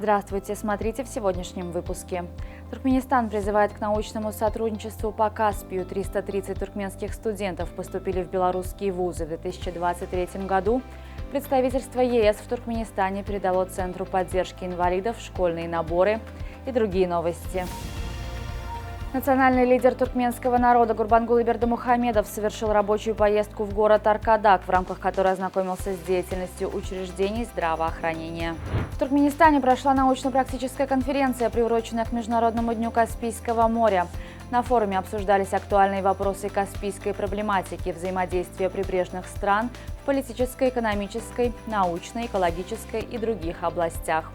Здравствуйте, смотрите в сегодняшнем выпуске. Туркменистан призывает к научному сотрудничеству по Каспию. 330 туркменских студентов поступили в белорусские вузы в 2023 году. Представительство ЕС в Туркменистане передало Центру поддержки инвалидов школьные наборы и другие новости. Национальный лидер туркменского народа Гурбангулы Бердымухамедов совершил рабочую поездку в город Аркадак, в рамках которой ознакомился с деятельностью учреждений здравоохранения. В Туркменистане прошла научно-практическая конференция, приуроченная к Международному дню Каспийского моря. На форуме обсуждались актуальные вопросы каспийской проблематики, взаимодействия прибрежных стран в политической, экономической, научной, экологической и других областях.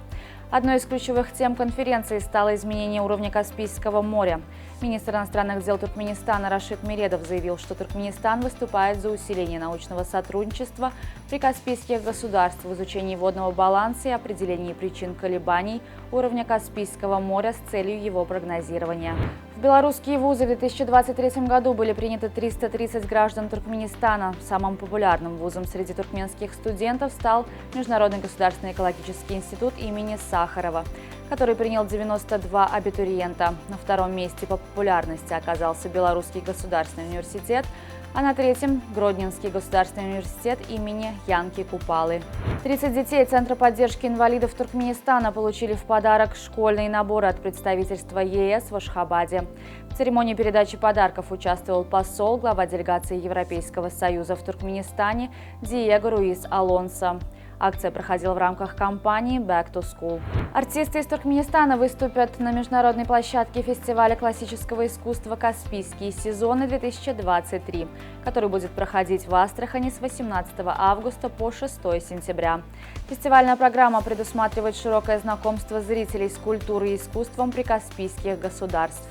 Одной из ключевых тем конференции стало изменение уровня Каспийского моря. Министр иностранных дел Туркменистана Рашид Миредов заявил, что Туркменистан выступает за усиление научного сотрудничества при каспийских государствах в изучении водного баланса и определении причин колебаний уровня Каспийского моря с целью его прогнозирования. В белорусские вузы в 2023 году были приняты 330 граждан Туркменистана. Самым популярным вузом среди туркменских студентов стал Международный государственный экологический институт имени Сахарова, который принял 92 абитуриента. На втором месте по популярности оказался Белорусский государственный университет, а на третьем – Гродненский государственный университет имени Янки Купалы. 30 детей Центра поддержки инвалидов Туркменистана получили в подарок школьные наборы от представительства ЕС в Ашхабаде. В церемонии передачи подарков участвовал посол, глава делегации Европейского союза в Туркменистане Диего Руис Алонсо. Акция проходила в рамках кампании «Back to School». Артисты из Туркменистана выступят на международной площадке фестиваля классического искусства «Каспийские сезоны-2023», который будет проходить в Астрахани с 18 августа по 6 сентября. Фестивальная программа предусматривает широкое знакомство зрителей с культурой и искусством прикаспийских государств.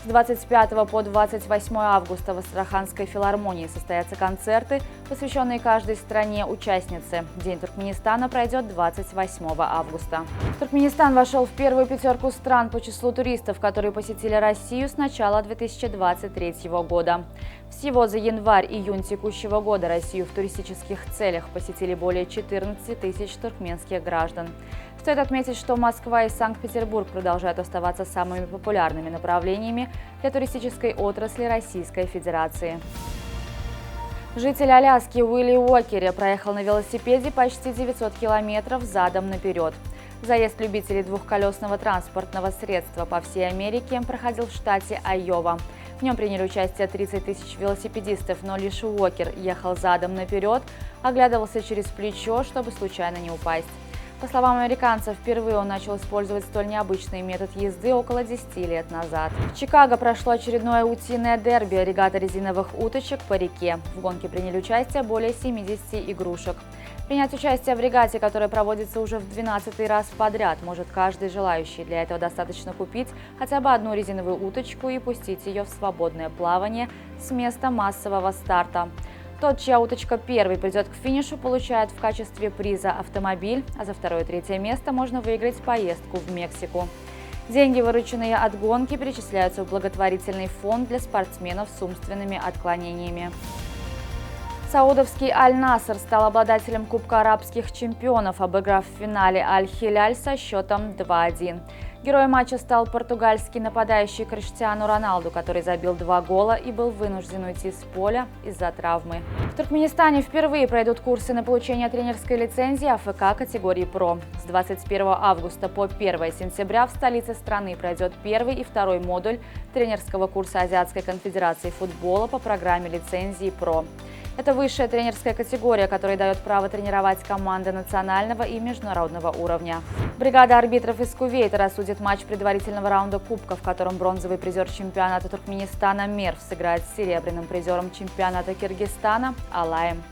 С 25 по 28 августа в Астраханской филармонии состоятся концерты, посвященные каждой стране-участнице. День Туркменистана пройдет 28 августа. Туркменистан вошел в первую пятерку стран по числу туристов, которые посетили Россию с начала 2023 года. Всего за январь-июнь текущего года Россию в туристических целях посетили более 14 тысяч туркменских граждан. Стоит отметить, что Москва и Санкт-Петербург продолжают оставаться самыми популярными направлениями для туристической отрасли Российской Федерации. Житель Аляски Уилли Уокери проехал на велосипеде почти 900 километров задом наперед. Заезд любителей двухколесного транспортного средства по всей Америке проходил в штате Айова. В нем приняли участие 30 тысяч велосипедистов, но лишь Уокер ехал задом наперед, оглядывался через плечо, чтобы случайно не упасть. По словам американцев, впервые он начал использовать столь необычный метод езды около 10 лет назад. В Чикаго прошло очередное утиное дерби – регата резиновых уточек по реке. В гонке приняли участие более 70 игрушек. Принять участие в регате, которая проводится уже в 12-й раз подряд, может каждый желающий. Для этого достаточно купить хотя бы одну резиновую уточку и пустить ее в свободное плавание с места массового старта. Тот, чья уточка первый придет к финишу, получает в качестве приза автомобиль, а за второе и третье место можно выиграть поездку в Мексику. Деньги, вырученные от гонки, перечисляются в благотворительный фонд для спортсменов с умственными отклонениями. Саудовский Аль-Наср стал обладателем Кубка арабских чемпионов, обыграв в финале Аль-Хиляль со счетом 2-1. Героем матча стал португальский нападающий Криштиану Роналду, который забил 2 гола и был вынужден уйти с поля из-за травмы. В Туркменистане впервые пройдут курсы на получение тренерской лицензии АФК категории ПРО. С 21 августа по 1 сентября в столице страны пройдет первый и второй модуль тренерского курса Азиатской конфедерации футбола по программе лицензии ПРО. Это высшая тренерская категория, которая дает право тренировать команды национального и международного уровня. Бригада арбитров из Кувейта рассудит матч предварительного раунда Кубка, в котором бронзовый призер чемпионата Туркменистана Мерв сыграет с серебряным призером чемпионата Киргизстана Алаем.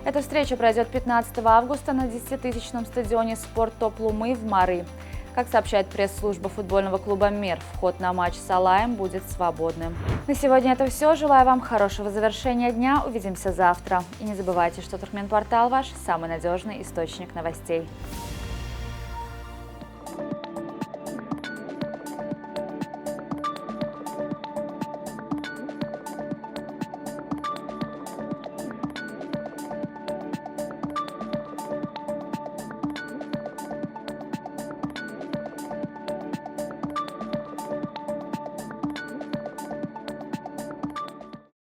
Эта встреча пройдет 15 августа на 10-тысячном стадионе «Спорт Топлумы» в Мары. Как сообщает пресс-служба футбольного клуба «Мерв», вход на матч с Алаем будет свободным. На сегодня это все. Желаю вам хорошего завершения дня. Увидимся завтра. И не забывайте, что Туркменпортал – ваш самый надежный источник новостей.